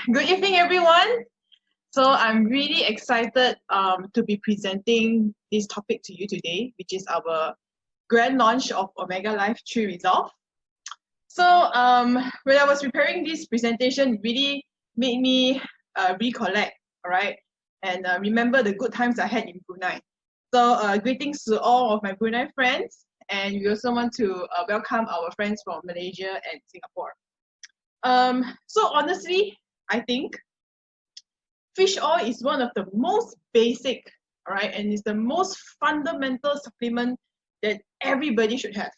Good evening, everyone. So I'm really excited to be presenting this topic to you today, which is our grand launch of Omega Life-3 Resolv. So when I was preparing this presentation, it really made me recollect, all right, and remember the good times I had in Brunei. So greetings to all of my Brunei friends, and we also want to welcome our friends from Malaysia and Singapore. So honestly, I think fish oil is one of the most basic, all right, and it's the most fundamental supplement that everybody should have,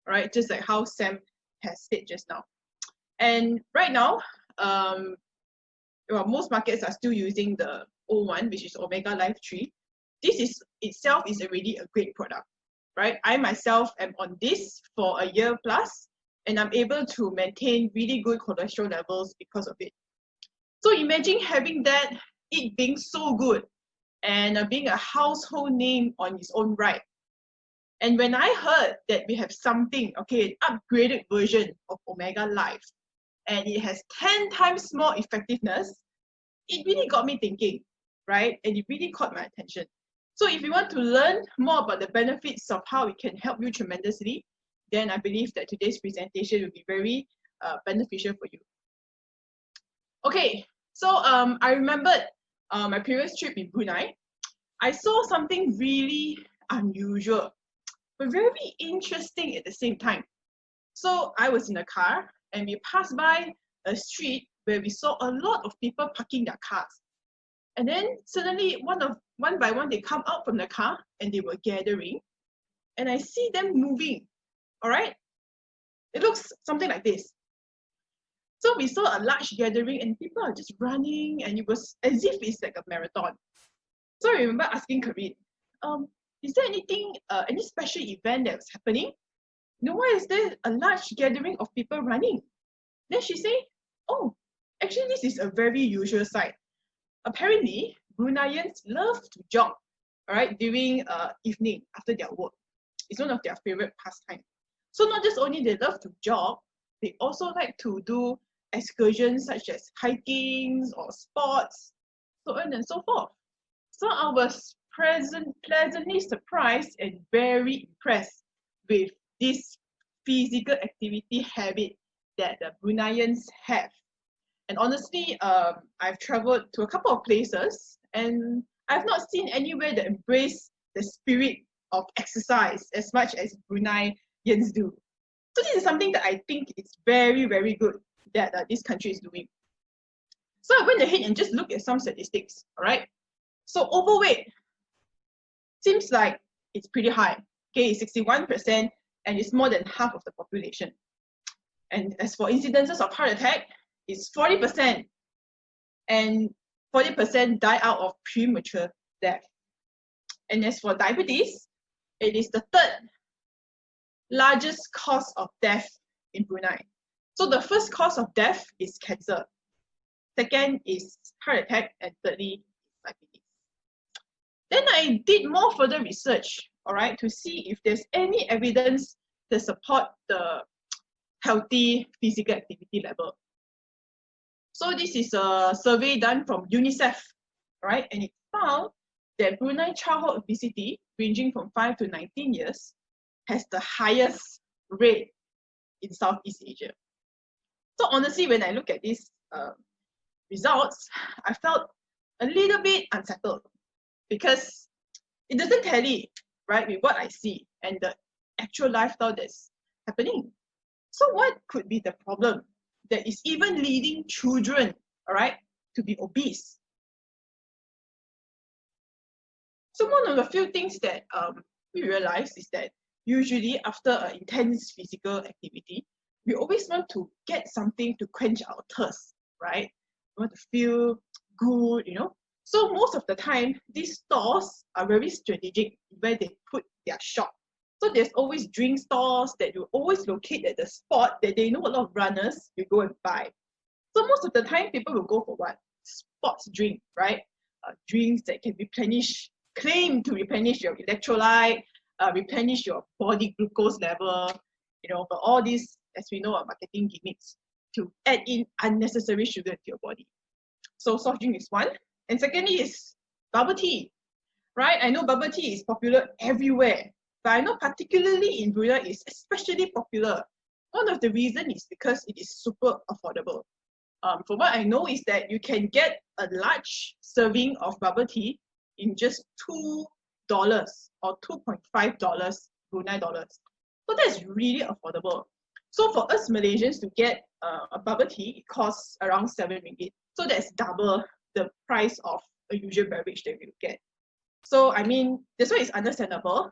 right? Just like how Sam has said just now. And right now, well, most markets are still using the old one, which is Omega Life-3. This is itself is already a great product, right? I myself am on this for a year plus, and I'm able to maintain really good cholesterol levels because of it. So imagine having that, it being so good, and being a household name on its own right. And when I heard that we have something, okay, an upgraded version of Omega Life, and it has 10 times more effectiveness, it really got me thinking, right? And it really caught my attention. So if you want to learn more about the benefits of how it can help you tremendously, then I believe that today's presentation will be very beneficial for you. Okay, so I remembered my previous trip in Brunei. I saw something really unusual, but very interesting at the same time. So I was in a car and we passed by a street where we saw a lot of people parking their cars. And then suddenly one by one they come out from the car and they were gathering. And I see them moving, all right? It looks something like this. So we saw a large gathering and people are just running, and it was as if it's like a marathon. So I remember asking Corinne, is there anything, any special event that was happening? You know, why is there a large gathering of people running? Then she said, oh, actually this is a very usual sight. Apparently, Bruneians love to jog, all right, during evening after their work. It's one of their favorite pastimes. So not just only they love to jog, they also like to do excursions such as hiking or sports, so on and so forth. So I was pleasantly surprised and very impressed with this physical activity habit that the Bruneians have. And honestly, I've traveled to a couple of places and I've not seen anywhere that embrace the spirit of exercise as much as Bruneians do. So this is something that I think is very, very good that this country is doing. So I went ahead and just looked at some statistics, all right? So overweight seems like it's pretty high. Okay, 61%, and it's more than half of the population. And as for incidences of heart attack, it's 40%, and 40% die out of premature death. And as for diabetes, it is the third largest cause of death in Brunei. So the first cause of death is cancer. Second is heart attack, and thirdly, diabetes. Then I did more further research, all right, to see if there's any evidence to support the healthy physical activity level. So this is a survey done from UNICEF, right? And it found that Brunei childhood obesity, ranging from 5 to 19 years, has the highest rate in Southeast Asia. So honestly, when I look at these results, I felt a little bit unsettled because it doesn't tally, right, with what I see and the actual lifestyle that's happening. So what could be the problem that is even leading children, all right, to be obese? So one of the few things that we realize is that usually after an intense physical activity, we always want to get something to quench our thirst, right? We want to feel good, you know. So most of the time, these stores are very strategic where they put their shop. So there's always drink stores that you always locate at the spot that they know a lot of runners will go and buy. So most of the time, people will go for what? Sports drink, right? Drinks that can claim to replenish your electrolyte, replenish your body glucose level, you know, but all these, as we know, are marketing gimmicks to add in unnecessary sugar into your body. So soft drink is one. And secondly is bubble tea, right? I know bubble tea is popular everywhere, but I know particularly in Brunei it's especially popular. One of the reasons is because it is super affordable. From what I know is that you can get a large serving of bubble tea in just $2 or $2.5 Brunei dollars. So that's really affordable. So for us Malaysians to get a bubble tea, it costs around 7 ringgit. So that's double the price of a usual beverage that we would get. So I mean, that's why it's understandable.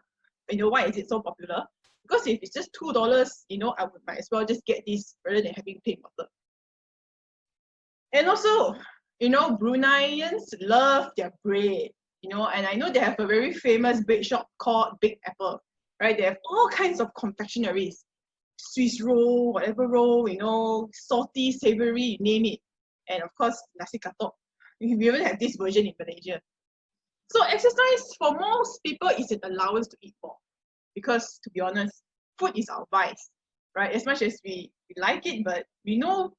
You know, why is it so popular? Because if it's just $2, you know, I might as well just get this rather than having plain water. And also, you know, Bruneians love their bread, you know, and I know they have a very famous bread shop called Big Apple, right? They have all kinds of confectionaries, Swiss roll, whatever roll, you know, salty, savory, you name it. And of course, nasi katok. We even have this version in Malaysia. So exercise for most people is an allowance to eat more. Because to be honest, food is our vice, right? As much as we like it, but we know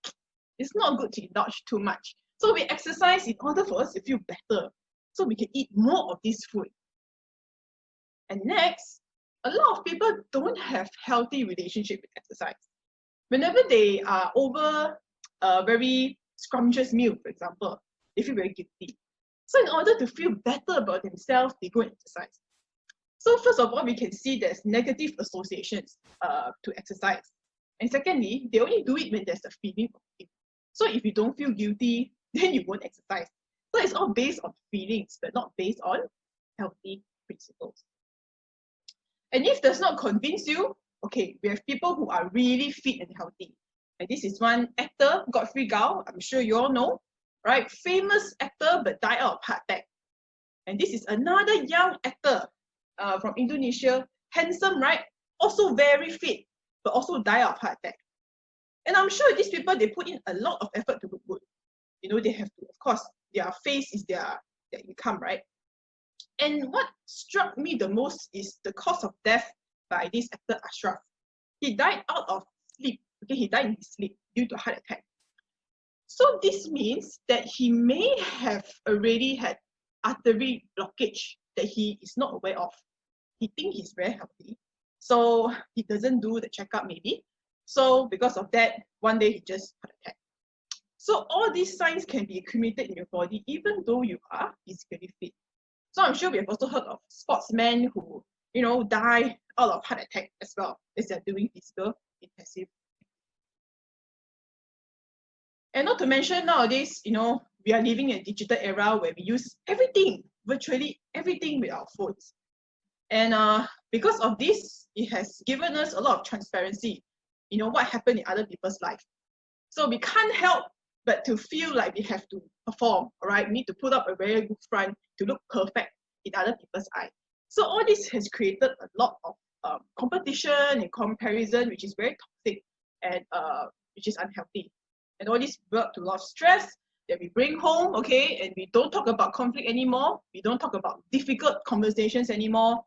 it's not good to indulge too much. So we exercise in order for us to feel better. So we can eat more of this food. And next, a lot of people don't have healthy relationship with exercise. Whenever they are over a very scrumptious meal, for example, they feel very guilty. So in order to feel better about themselves, they go and exercise. So first of all, we can see there's negative associations to exercise. And secondly, they only do it when there's a feeling of guilt. So if you don't feel guilty, then you won't exercise. So it's all based on feelings, but not based on healthy principles. And if does not convince you, okay, we have people who are really fit and healthy. And this is one actor, Godfrey Gao, I'm sure you all know, right? Famous actor, but died out of heart attack. And this is another young actor from Indonesia, handsome, right? Also very fit, but also died out of heart attack. And I'm sure these people, they put in a lot of effort to look good. You know, they have to, of course, their face is their income, right? And what struck me the most is the cause of death by this actor Ashraf. He died out of sleep. Okay, he died in his sleep due to a heart attack. So this means that he may have already had artery blockage that he is not aware of. He thinks he's very healthy, so he doesn't do the checkup maybe. So because of that, one day he just heart attack. So all these signs can be accumulated in your body even though you are physically fit. So I'm sure we have also heard of sportsmen who, you know, die out of heart attack as well as they're doing physical intensive. And not to mention nowadays, you know, we are living in a digital era where we use everything, virtually everything with our phones. And because of this, it has given us a lot of transparency, you know, what happened in other people's life. So we can't help but to feel like we have to perform, all right? We need to put up a very good front to look perfect in other people's eye. So all this has created a lot of competition and comparison, which is very toxic and which is unhealthy. And all this brought to a lot of stress that we bring home, okay? And we don't talk about conflict anymore. We don't talk about difficult conversations anymore.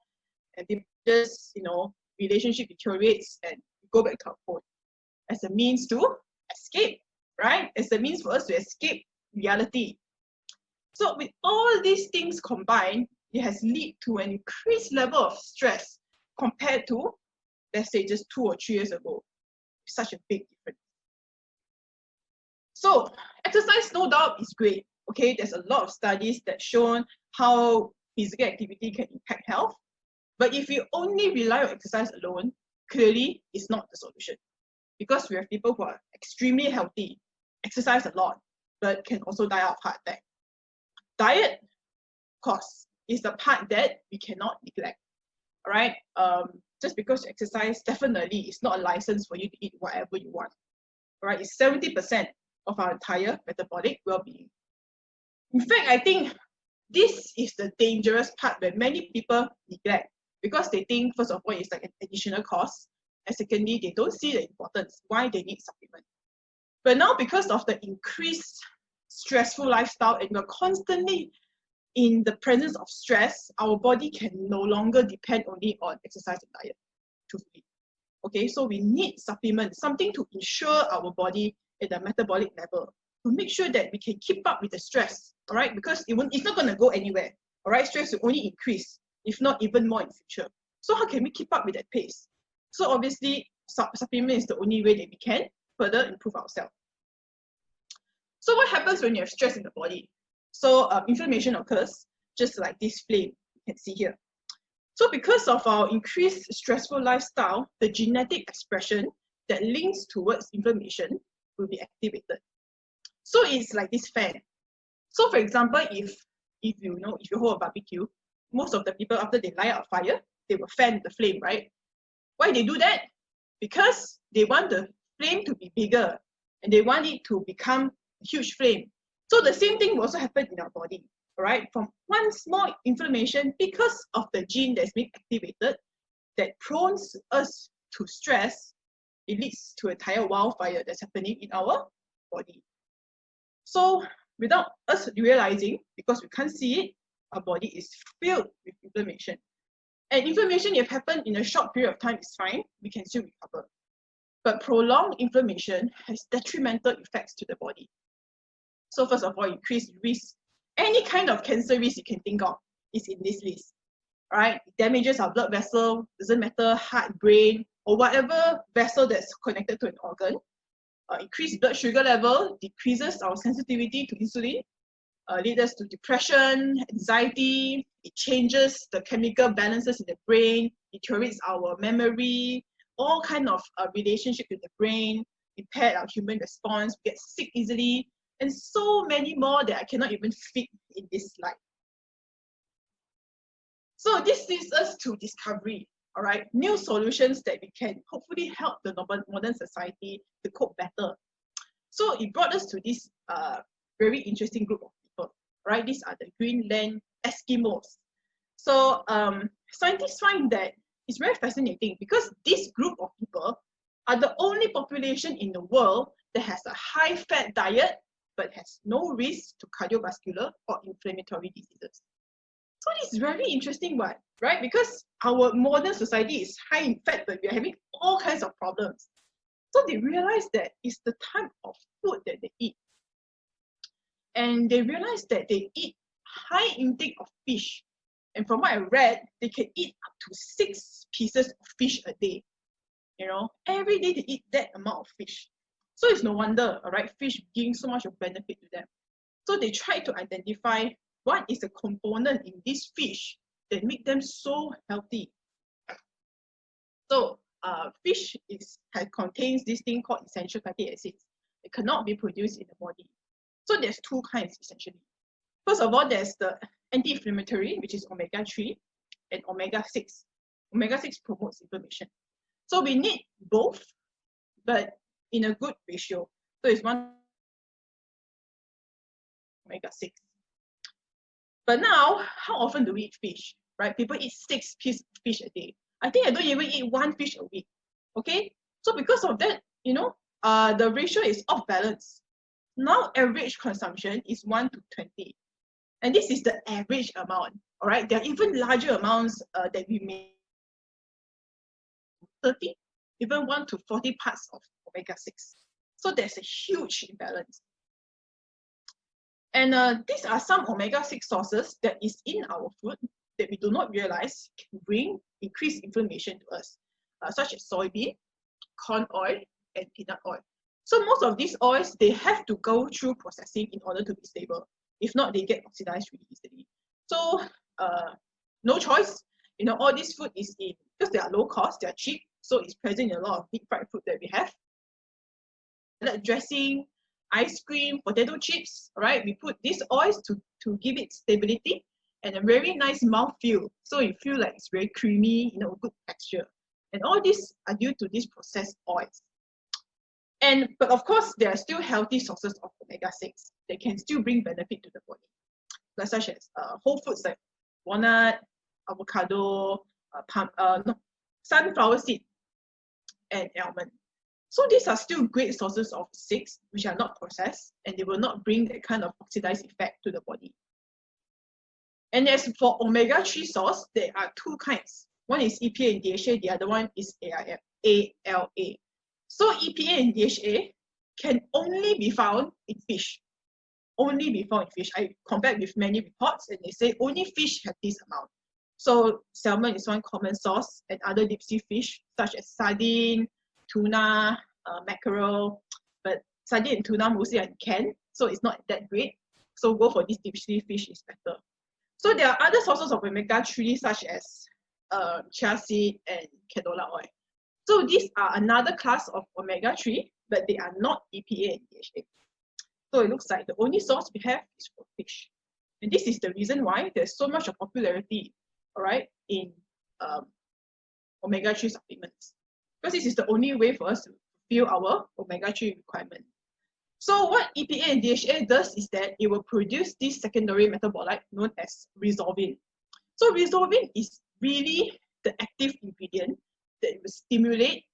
And people just, you know, relationship deteriorates and we go back to our phone as a means to escape, right? As a means for us to escape reality. So with all these things combined, it has led to an increased level of stress compared to, let's say, just 2 or 3 years ago. Such a big difference. So exercise, no doubt, is great. Okay, there's a lot of studies that show how physical activity can impact health. But if you only rely on exercise alone, clearly it's not the solution. Because we have people who are extremely healthy, exercise a lot, but can also die of heart attack. Diet, of course, is the part that we cannot neglect. All right, just because you exercise, definitely it's not a license for you to eat whatever you want. All right, it's 70% of our entire metabolic well-being. In fact, I think this is the dangerous part where many people neglect because they think, first of all, it's like an additional cost, and secondly, they don't see the importance why they need supplement. But now, because of the increased stressful lifestyle and we're constantly in the presence of stress, our body can no longer depend only on exercise and diet, truthfully. Okay, so we need supplements, something to ensure our body at the metabolic level to make sure that we can keep up with the stress, all right? Because it's not going to go anywhere, all right? Stress will only increase, if not even more in the future. So how can we keep up with that pace? So obviously, supplement is the only way that we can further improve ourselves. So what happens when you have stress in the body? So inflammation occurs, just like this flame you can see here. So because of our increased stressful lifestyle, the genetic expression that links towards inflammation will be activated. So it's like this fan. So for example, if you hold a barbecue, most of the people after they light a fire, they will fan the flame, right? Why they do that? Because they want the flame to be bigger and they want it to become a huge flame. So the same thing will also happen in our body, right? From one small inflammation, because of the gene that's being activated, that prones us to stress, it leads to a entire wildfire that's happening in our body. So without us realizing, because we can't see it, our body is filled with inflammation. And inflammation, if happened in a short period of time, is fine, we can still recover. But prolonged inflammation has detrimental effects to the body. So first of all, increased risk. Any kind of cancer risk you can think of is in this list, right? It damages our blood vessel, doesn't matter, heart, brain, or whatever vessel that's connected to an organ. Increased blood sugar level decreases our sensitivity to insulin, leads us to depression, anxiety. It changes the chemical balances in the brain, deteriorates our memory, all kind of relationship with the brain, impair our human response, get sick easily, and so many more that I cannot even fit in this slide. So this leads us to discovery, all right? New solutions that we can hopefully help the modern society to cope better. So it brought us to this very interesting group of people, right? These are the Greenland Eskimos. So scientists find that it's very fascinating because this group of people are the only population in the world that has a high-fat diet but has no risk to cardiovascular or inflammatory diseases. So this is very interesting one, right? Because our modern society is high in fat, but we are having all kinds of problems. So they realize that it's the type of food that they eat. And they realize that they eat high intake of fish. And from what I read, they can eat up to 6 pieces of fish a day. You know, every day they eat that amount of fish. So it's no wonder, all right, fish giving so much of benefit to them. So they try to identify what is the component in this fish that make them so healthy. So fish contains this thing called essential fatty acids. It cannot be produced in the body. So there's 2 kinds essentially. First of all, there's the anti-inflammatory, which is omega-3, and omega-6. Omega-6 promotes inflammation. So we need both, but in a good ratio. So it's 1 omega-6. But now, how often do we eat fish, right? People eat 6 pieces of fish a day. I think I don't even eat 1 fish a week, okay? So because of that, you know, the ratio is off balance. Now, average consumption is 1 to 20. And this is the average amount, all right? There are even larger amounts that we may 30, even 1 to 40 parts of omega-6. So there's a huge imbalance. And these are some omega-6 sources that is in our food that we do not realize can bring increased inflammation to us, such as soybean, corn oil, and peanut oil. So most of these oils, they have to go through processing in order to be stable. If not, they get oxidized really easily. So no choice. You know, all this food is in, because they are low cost, they are cheap, so it's present in a lot of deep fried food that we have. Dressing, ice cream, potato chips, right? We put these oils to give it stability and a very nice mouthfeel. So you feel like it's very creamy, you know, good texture. And all these are due to these processed oils. But of course, there are still healthy sources of omega-6 that can still bring benefit to the body, like such as whole foods like walnut, avocado, sunflower seed, and almond. So these are still great sources of 6, which are not processed, and they will not bring that kind of oxidized effect to the body. And as for omega-3 source, there are 2 kinds. One is EPA and DHA, the other one is ALA. So EPA and DHA can only be found in fish. Only be found in fish. I compared with many reports and they say only fish have this amount. So salmon is one common source, and other deep sea fish such as sardine, tuna, mackerel, but sardine and tuna mostly are in can, so it's not that great. So go for this deep sea fish is better. So there are other sources of omega-3 such as chia seed and canola oil. So these are another class of omega-3, but they are not EPA and DHA. So it looks like the only source we have is from fish. And this is the reason why there's so much of popularity, all right, in omega-3 supplements. Because this is the only way for us to fulfill our omega-3 requirement. So what EPA and DHA does is that it will produce this secondary metabolite known as Resolvin. So Resolvin is really the active ingredient that will stimulate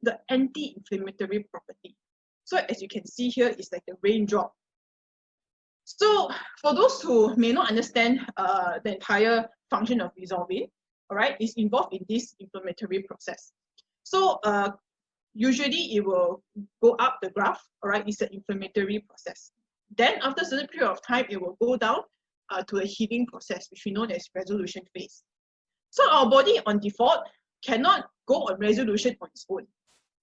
the anti-inflammatory property. So as you can see here, it's like the raindrop. So for those who may not understand the entire function of Resolvin, all right, it's involved in this inflammatory process. So usually it will go up the graph, all right, it's an inflammatory process. Then after a certain period of time, it will go down to a healing process, which we know as resolution phase. So our body on default cannot go on resolution on its own,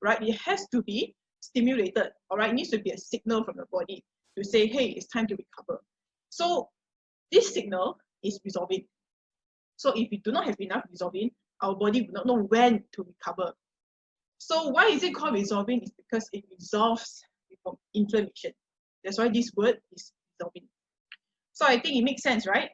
right? It has to be stimulated, all right? It needs to be a signal from the body to say, hey, it's time to recover. So this signal is Resolvin. So if we do not have enough Resolvin, our body will not know when to recover. So why is it called Resolvin? It's because it resolves inflammation. That's why this word is Resolvin. So I think it makes sense, right?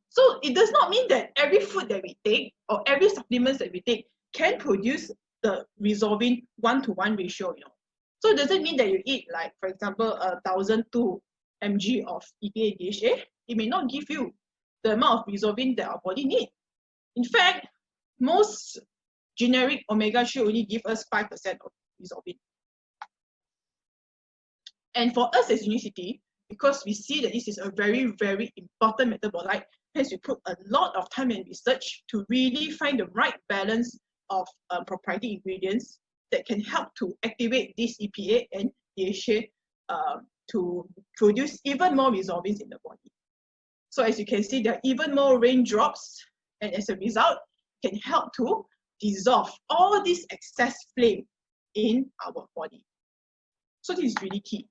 So it does not mean that every food that we take or every supplements that we take can produce the Resolvin 1-to-1 ratio, you know. So it doesn't mean that you eat, like, for example, 1,002 mg of EPA and DHA. It may not give you the amount of Resolvin that our body needs. In fact, most generic omega-3 only give us 5% of Resolvin. And for us as Unicity, because we see that this is a very, very important metabolite, hence we put a lot of time and research to really find the right balance of proprietary ingredients that can help to activate this EPA and DHA to produce even more Resolvins in the body. So as you can see, there are even more raindrops, and as a result, can help to dissolve all this excess flame in our body. So this is really key.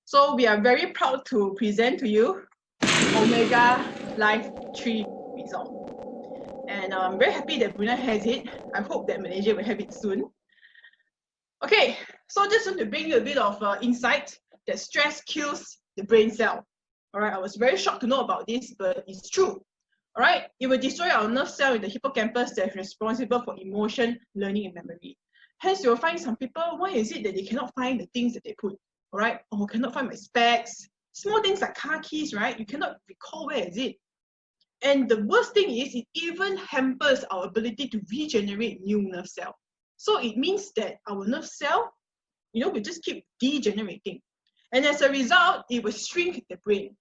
So we are very proud to present to you Omega Life-3 Resolv. And I'm very happy that Brunei has it. I hope that Malaysia will have it soon. Okay, so just want to bring you a bit of insight that stress kills the brain cell. All right, I was very shocked to know about this, but it's true. All right, it will destroy our nerve cell in the hippocampus that is responsible for emotion, learning, and memory. Hence, you'll find some people, why is it that they cannot find the things that they put? All right, oh, cannot find my specs. Small things like car keys, right? You cannot recall where is it. And the worst thing is, it even hampers our ability to regenerate new nerve cell. So it means that our nerve cell, you know, will just keep degenerating. And as a result, it will shrink the brain.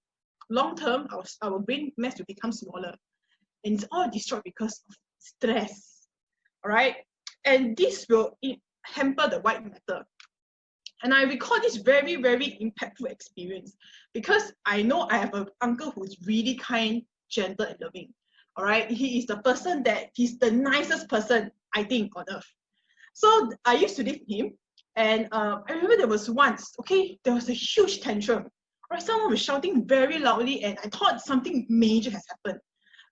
Long term, our brain mass will become smaller. And it's all destroyed because of stress. All right? And this will hamper the white matter. And I recall this very, very impactful experience because I know I have an uncle who's really kind, gentle, and loving. All right? He is the person that he's the nicest person, I think, on earth. So I used to live with him. And I remember there was once, okay, there was a huge tantrum. Right, someone was shouting very loudly and I thought something major has happened.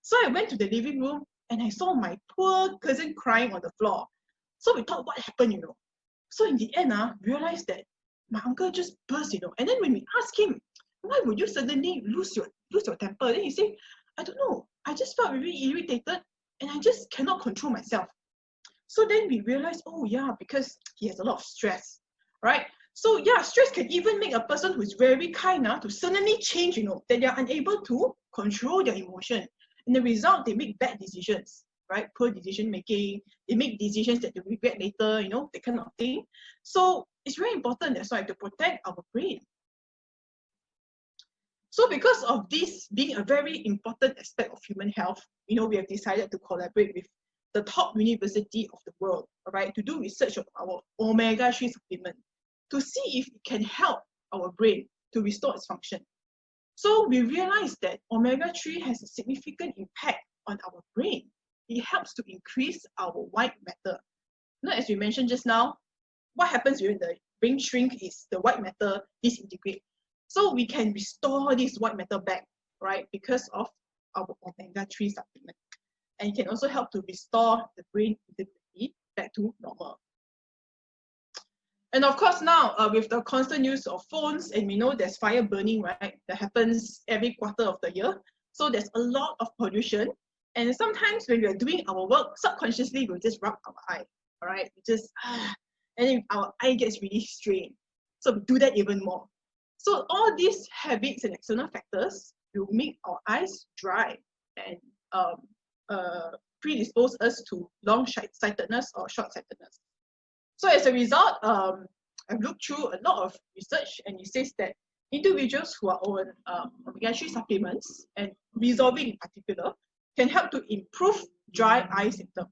So I went to the living room and I saw my poor cousin crying on the floor. So we thought, what happened, you know? So in the end, realized that my uncle just burst, you know. And then when we asked him, why would you suddenly lose your temper? Then he said, I don't know. I just felt really irritated and I just cannot control myself. So then we realized, oh yeah, because he has a lot of stress, right? So yeah, stress can even make a person who is very kind to suddenly change, you know, that they are unable to control their emotion. And the result, they make bad decisions, right? Poor decision making. They make decisions that they regret later, you know, that kind of thing. So it's very important, that's why, to protect our brain. So because of this being a very important aspect of human health, you know, we have decided to collaborate with the top university of the world, right, to do research on our omega-3 supplement to see if it can help our brain to restore its function. So we realized that omega-3 has a significant impact on our brain. It helps to increase our white matter. Now, as we mentioned just now, what happens when the brain shrink is the white matter disintegrate. So we can restore this white matter back, right, because of our omega-3 supplement. And it can also help to restore the brain integrity back to normal. And of course now, with the constant use of phones, and we know there's fire burning, right, that happens every quarter of the year. So there's a lot of pollution. And sometimes when we're doing our work, subconsciously we'll just rub our eye, all right? We just, and then our eye gets really strained. So we do that even more. So all these habits and external factors will make our eyes dry and predispose us to long-sightedness or short-sightedness. So as a result, I've looked through a lot of research, and it says that individuals who are on omega-3 supplements, and Resolvin in particular, can help to improve dry eye symptoms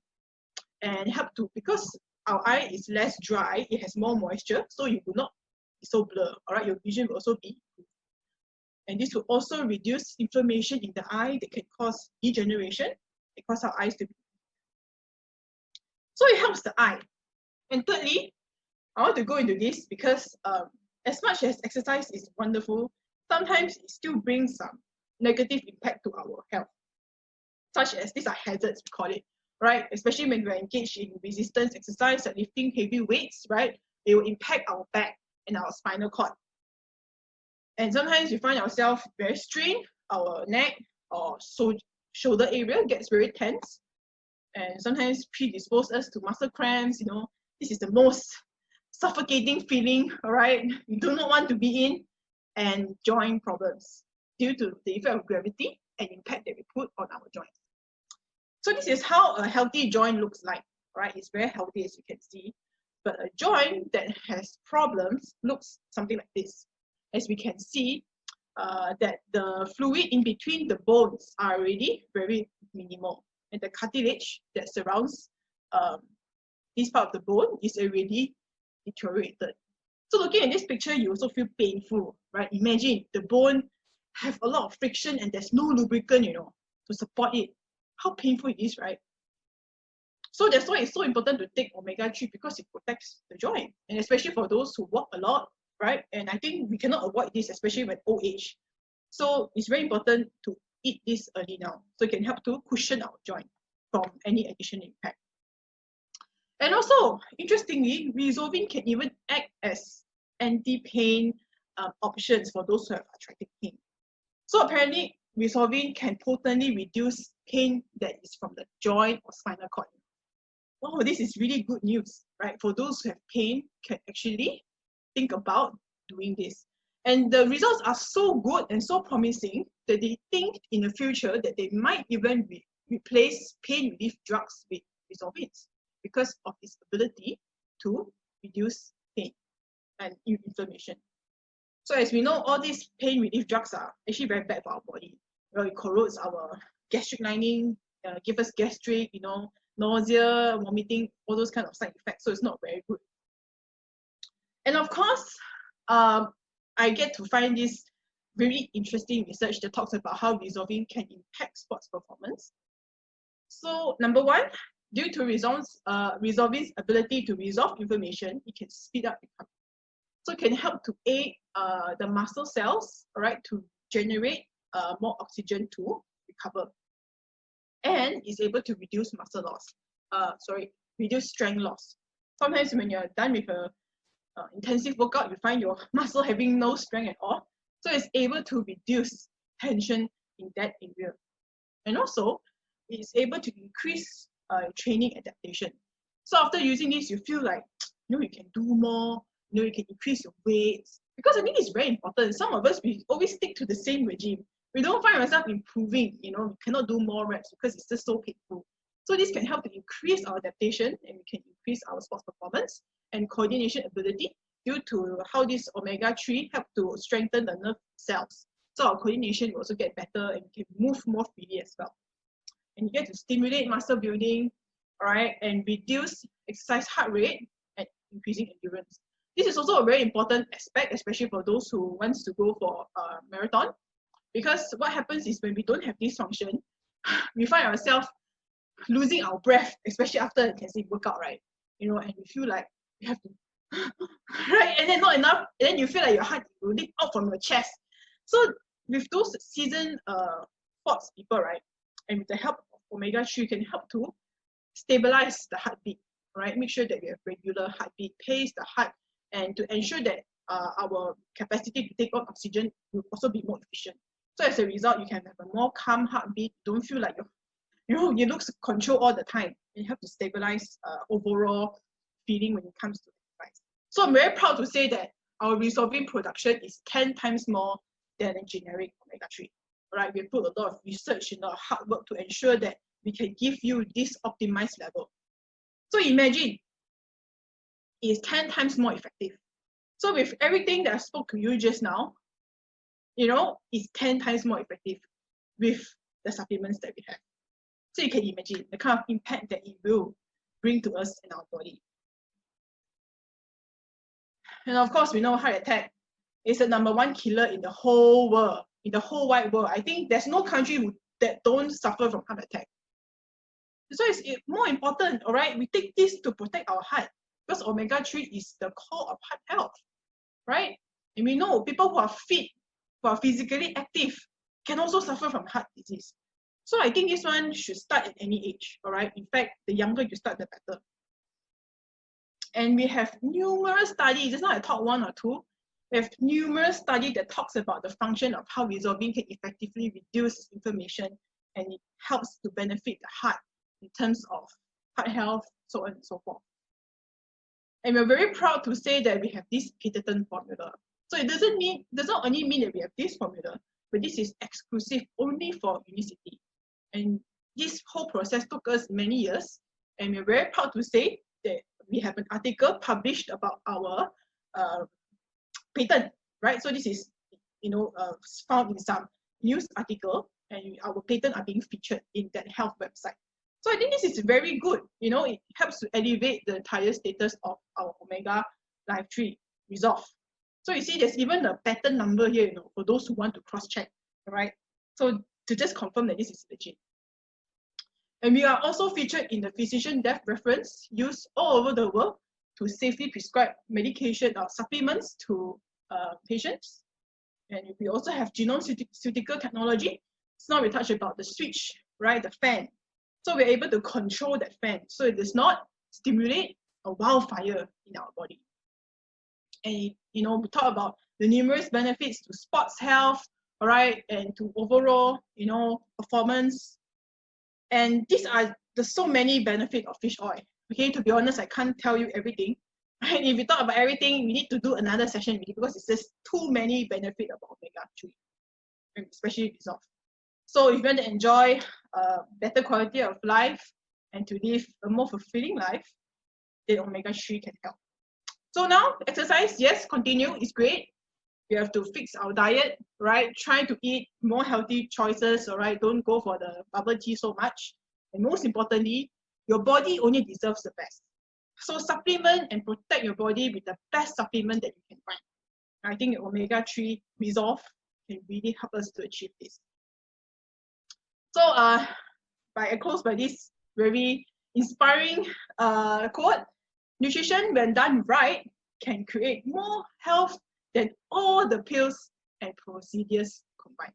and help to, because our eye is less dry, it has more moisture, so you will not be so blurred, all right? Your vision will also be improved. And this will also reduce inflammation in the eye that can cause degeneration and cause our eyes to be. So it helps the eye. And thirdly, I want to go into this because as much as exercise is wonderful, sometimes it still brings some negative impact to our health, such as these are hazards, we call it, right? Especially when we're engaged in resistance exercise, like lifting heavy weights, right? It will impact our back and our spinal cord. And sometimes we find ourselves very strained, our neck or shoulder area gets very tense, and sometimes predispose us to muscle cramps, you know. This is the most suffocating feeling, all right? We do not want to be in, and joint problems due to the effect of gravity and impact that we put on our joints. So this is how a healthy joint looks like, right? It's very healthy, as you can see. But a joint that has problems looks something like this. As we can see, that the fluid in between the bones are already very minimal, and the cartilage that surrounds this part of the bone is already deteriorated. So looking at this picture, you also feel painful, right? Imagine the bone have a lot of friction and there's no lubricant, you know, to support it. How painful it is, right? So that's why it's so important to take omega-3, because it protects the joint, and especially for those who walk a lot, right? And I think we cannot avoid this, especially when old age. So it's very important to eat this early now, so it can help to cushion our joint from any additional impact. And also, interestingly, Resolvin can even act as anti-pain options for those who have arthritic pain. So apparently, Resolvin can potently reduce pain that is from the joint or spinal cord. Wow, this is really good news, right? For those who have pain, can actually think about doing this. And the results are so good and so promising that they think in the future that they might even replace pain relief drugs with Resolvins, because of its ability to reduce pain and inflammation. So as we know, all these pain relief drugs are actually very bad for our body. You know, it corrodes our gastric lining, give us gastric, you know, nausea, vomiting, all those kind of side effects. So it's not very good. And of course, I get to find this very interesting research that talks about how Resolvin can impact sports performance. So number one, due to Resolvin's ability to resolve inflammation, it can speed up recovery. So it can help to aid the muscle cells, right, to generate more oxygen to recover. And is able to reduce muscle loss. Reduce strength loss. Sometimes when you're done with a intensive workout, you find your muscle having no strength at all. So it's able to reduce tension in that area. And also, it's able to increase training adaptation. So after using this, you feel like, you know, you can do more, you know, you can increase your weights. Because I think it's very important. Some of us, we always stick to the same regime. We don't find ourselves improving, you know, we cannot do more reps because it's just so painful. So this can help to increase our adaptation, and we can increase our sports performance and coordination ability due to how this omega-3 help to strengthen the nerve cells. So our coordination will also get better, and we can move more freely as well. And you get to stimulate muscle building, all right, and reduce exercise heart rate and increasing endurance. This is also a very important aspect, especially for those who wants to go for a marathon, because what happens is when we don't have this function, we find ourselves losing our breath, especially after an intensive workout, right? You know, and you feel like you have to, right? And then not enough, and then you feel like your heart will leak out from your chest. So with those seasoned sports people, right, and with the help of omega-3, you can help to stabilize the heartbeat, right? Make sure that we have regular heartbeat, pace the heart, and to ensure that our capacity to take on oxygen will also be more efficient. So as a result, you can have a more calm heartbeat. Don't feel like you lose control all the time. You have to stabilize overall feeling when it comes to exercise. So I'm very proud to say that our Resolvin production is 10 times more than a generic omega-3. Right? We put a lot of research and hard work to ensure that we can give you this optimized level. So imagine it's 10 times more effective. So with everything that I spoke to you just now, you know, it's 10 times more effective with the supplements that we have. So you can imagine the kind of impact that it will bring to us in our body. And of course, we know heart attack is the #1 killer in the whole world, in the whole wide world. I think there's no country that don't suffer from heart attack. So it's more important, all right? We take this to protect our heart because omega-3 is the core of heart health, right? And we know people who are fit, who are physically active, can also suffer from heart disease. So I think this one should start at any age, all right? In fact, the younger you start, the better. And we have numerous studies, just now I taught one or two, we have numerous studies that talks about the function of how Resolvin can effectively reduce inflammation, and it helps to benefit the heart in terms of heart health, so on and so forth. And we're very proud to say that we have this patented formula. So it does not only mean that we have this formula, but this is exclusive only for Unicity. And this whole process took us many years, and we're very proud to say that we have an article published about our patent, right? So this is, found in some news article, and our patent are being featured in that health website. So I think this is very good. You know, it helps to elevate the entire status of our Omega Life-3 Resolv. So you see, there's even a patent number here, for those who want to cross-check, right? So to just confirm that this is legit. And we are also featured in the physician death reference used all over the world to safely prescribe medication or supplements to patients. And we also have genome-ceutical technology. So now we touch about the switch, right? The fan. So we're able to control that fan so it does not stimulate a wildfire in our body. And we talk about the numerous benefits to sports health, all right, and to overall, performance. And these are so many benefits of fish oil. Okay, to be honest, I can't tell you everything. Right? If we talk about everything, we need to do another session because it's just too many benefits about omega-3, especially Resolv. So if you want to enjoy a better quality of life and to live a more fulfilling life, then omega-3 can help. So now, exercise, yes, continue, is great. We have to fix our diet, right? Try to eat more healthy choices, all right? Don't go for the bubble tea so much. And most importantly, your body only deserves the best. So supplement and protect your body with the best supplement that you can find. I think omega-3 Resolv can really help us to achieve this. So I close by this very inspiring quote. Nutrition, when done right, can create more health than all the pills and procedures combined.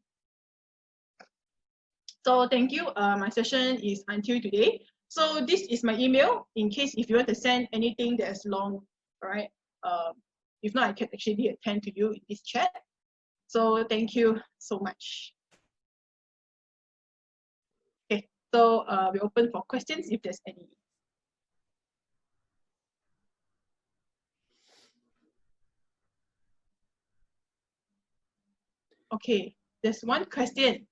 So thank you. My session is until today. So this is my email in case if you want to send anything that is long, all right? If not, I can actually attend to you in this chat. So thank you so much. Okay, so we open for questions if there's any. Okay, there's one question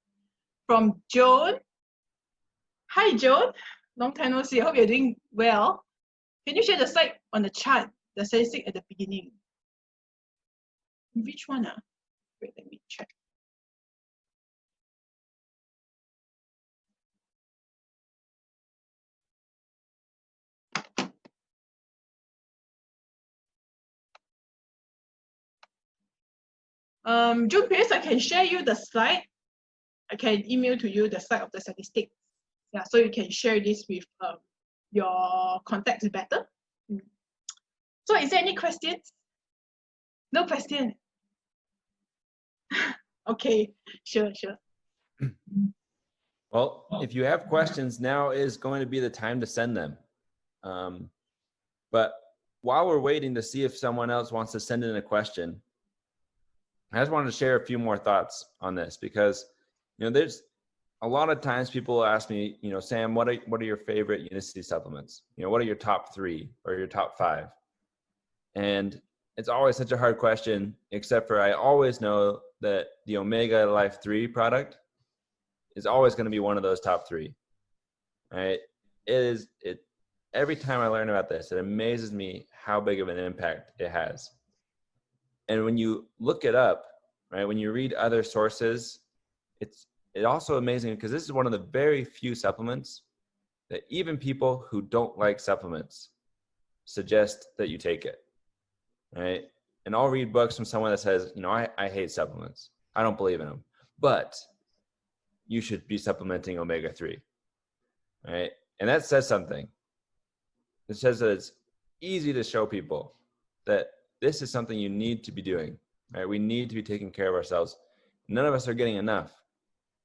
from Joan. Hi, Joan. Long time no see. I hope you're doing well. Can you share the slide on the chart, the statistic at the beginning? Which one? Wait, let me check. June Pierce, I can share you the slide. I can email to you the slide of the statistics. Yeah, so you can share this with your contacts better. So is there any questions? No question. Okay, sure. Well, if you have questions, now is going to be the time to send them. But while we're waiting to see if someone else wants to send in a question, I just wanted to share a few more thoughts on this because, there's a lot of times people ask me, Sam, what are your favorite Unicity supplements? What are your top 3 or your top 5? And it's always such a hard question, except for I always know that the Omega Life-3 product is always going to be one of those top 3, right? Every time I learn about this, it amazes me how big of an impact it has. And when you look it up, right, when you read other sources, it's also amazing because this is one of the very few supplements that even people who don't like supplements suggest that you take it, right? And I'll read books from someone that says, I hate supplements. I don't believe in them, but you should be supplementing omega-3, right? And that says something. It says that it's easy to show people that this is something you need to be doing, right? We need to be taking care of ourselves. None of us are getting enough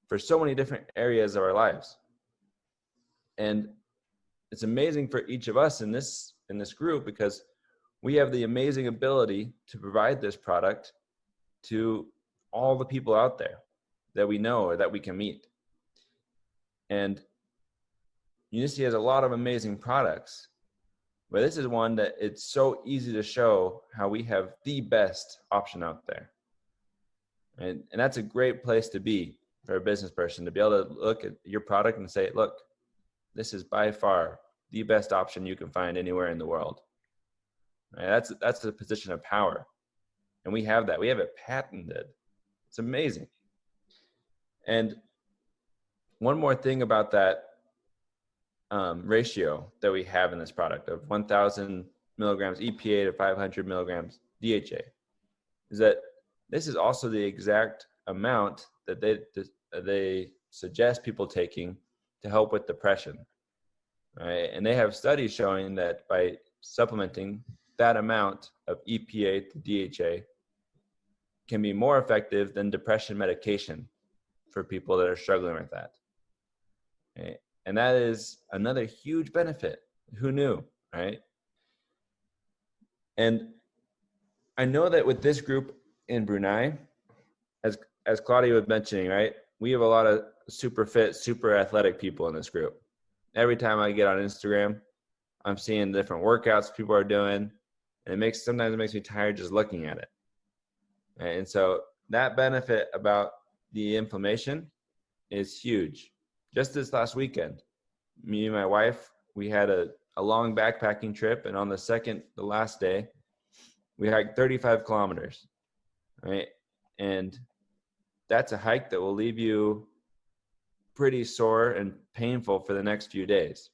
for so many different areas of our lives. And it's amazing for each of us in this group because we have the amazing ability to provide this product to all the people out there that we know or that we can meet. And Unicity has a lot of amazing products, but this is one that it's so easy to show how we have the best option out there. And that's a great place to be for a business person, to be able to look at your product and say, look, this is by far the best option you can find anywhere in the world. Right? That's the position of power. And we have that. We have it patented. It's amazing. And one more thing about that ratio that we have in this product of 1,000 milligrams EPA to 500 milligrams DHA is that this is also the exact amount that they suggest people taking to help with depression, right? And they have studies showing that by supplementing that amount of EPA to DHA can be more effective than depression medication for people that are struggling with that. Okay? And that is another huge benefit. Who knew, right? And I know that with this group in Brunei, as Claudia was mentioning, right, we have a lot of super fit, super athletic people in this group. Every time I get on Instagram, I'm seeing different workouts people are doing, and sometimes it makes me tired just looking at it. And so that benefit about the inflammation is huge. Just this last weekend, me and my wife, we had a long backpacking trip, and on the last day, we hiked 35 kilometers, right? And that's a hike that will leave you pretty sore and painful for the next few days.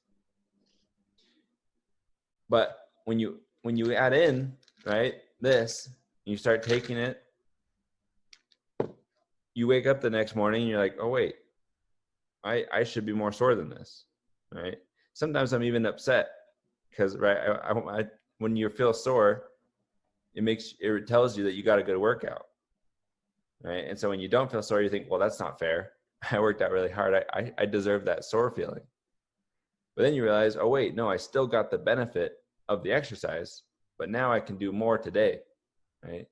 But when you add in, right, this, you start taking it, you wake up the next morning and you're like, oh wait, I should be more sore than this, right? Sometimes I'm even upset because, right, when you feel sore, it tells you that you got a good workout, right? And so when you don't feel sore, you think, well, that's not fair. I worked out really hard. I deserve that sore feeling. But then you realize, oh wait, no, I still got the benefit of the exercise, but now I can do more today, right?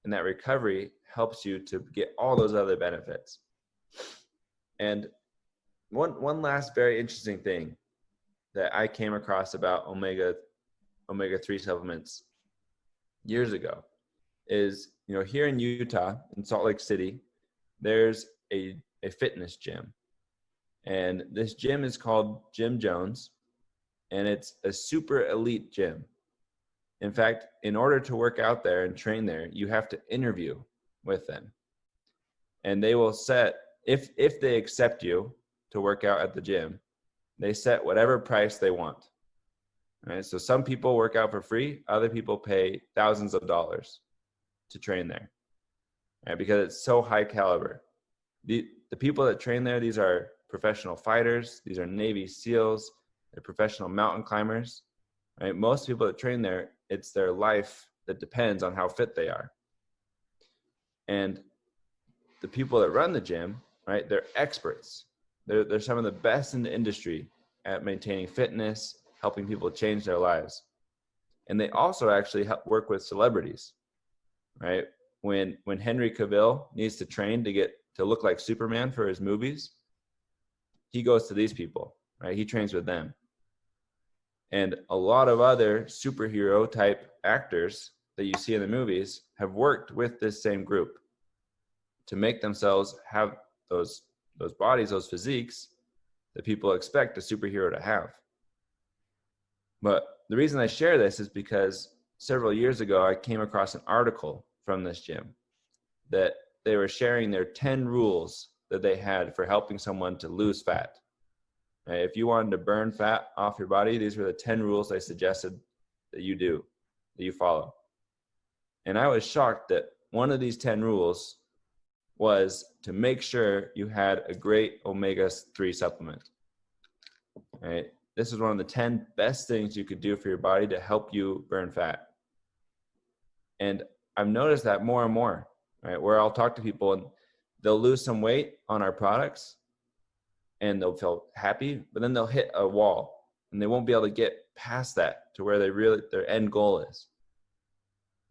And that recovery helps you to get all those other benefits. And one last very interesting thing that I came across about omega-3 supplements years ago is, here in Utah, in Salt Lake City, there's a fitness gym. And this gym is called Jim Jones, and it's a super elite gym. In fact, in order to work out there and train there, you have to interview with them. And they will set, if they accept you to work out at the gym, they set whatever price they want. Right? So some people work out for free, other people pay thousands of dollars to train there. right? Because it's so high caliber. The people that train there, these are professional fighters, these are Navy SEALs, they're professional mountain climbers, right? Most people that train there, it's their life that depends on how fit they are. And the people that run the gym, right, they're experts. They're some of the best in the industry at maintaining fitness, helping people change their lives. And they also actually help work with celebrities, right? When Henry Cavill needs to train to look like Superman for his movies, he goes to these people, right? He trains with them. And a lot of other superhero type actors that you see in the movies have worked with this same group to make themselves have those bodies, those physiques that people expect a superhero to have. But the reason I share this is because several years ago, I came across an article from this gym that they were sharing their 10 rules that they had for helping someone to lose fat. Right? If you wanted to burn fat off your body, these were the 10 rules they suggested that you follow. And I was shocked that one of these 10 rules was to make sure you had a great omega-3 supplement. Right? This is one of the 10 best things you could do for your body to help you burn fat. And I've noticed that more and more, right? Where I'll talk to people and they'll lose some weight on our products and they'll feel happy, but then they'll hit a wall and they won't be able to get past that to where their end goal is.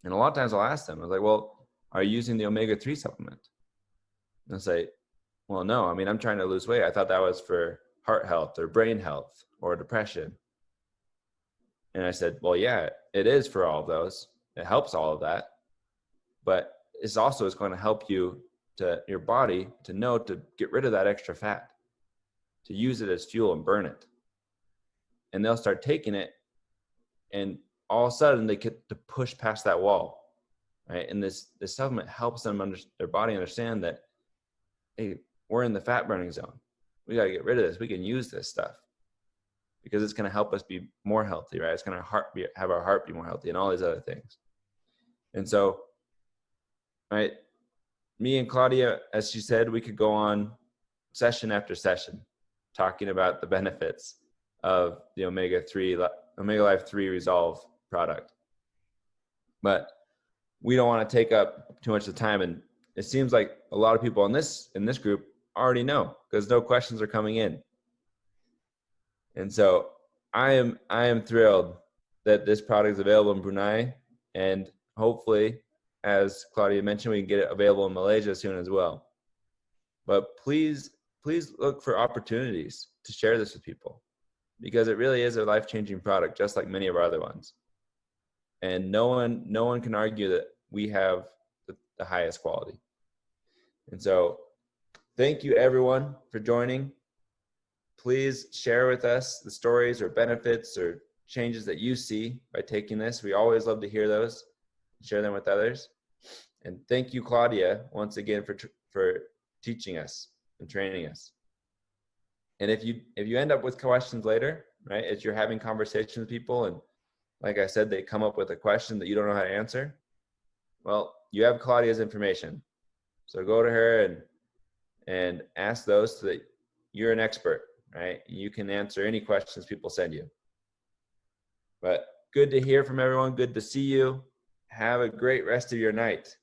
And a lot of times I'll ask them, I was like, well, are you using the omega-3 supplement? And they'll say, well, no, I mean, I'm trying to lose weight. I thought that was for heart health or brain health or depression. And I said, well, yeah, it is for all of those. It helps all of that. But it's also going to help your body to know to get rid of that extra fat, to use it as fuel and burn it. And they'll start taking it and all of a sudden they get to push past that wall, right? And this supplement helps them their body understand that, hey, we're in the fat burning zone. We got to get rid of this. We can use this stuff because it's going to help us be more healthy, right? It's going to have our heart be more healthy and all these other things. And so, right, me and Claudia, as she said, we could go on session after session talking about the benefits of the Omega Life-3 Resolv product. But we don't want to take up too much of the time. And it seems like a lot of people in this group already know because no questions are coming in. And so I am thrilled that this product is available in Brunei, and hopefully, as Claudia mentioned, we can get it available in Malaysia soon as well. But please look for opportunities to share this with people because it really is a life-changing product, just like many of our other ones. And no one can argue that we have the highest quality. And so thank you everyone for joining. Please share with us the stories or benefits or changes that you see by taking this. We always love to hear those, share them with others. And thank you, Claudia, once again for teaching us and training us. And if you end up with questions later, right, as you're having conversations with people and like I said, they come up with a question that you don't know how to answer, well, you have Claudia's information. So go to her and ask those so that you're an expert, right? You can answer any questions people send you. But good to hear from everyone. Good to see you. Have a great rest of your night.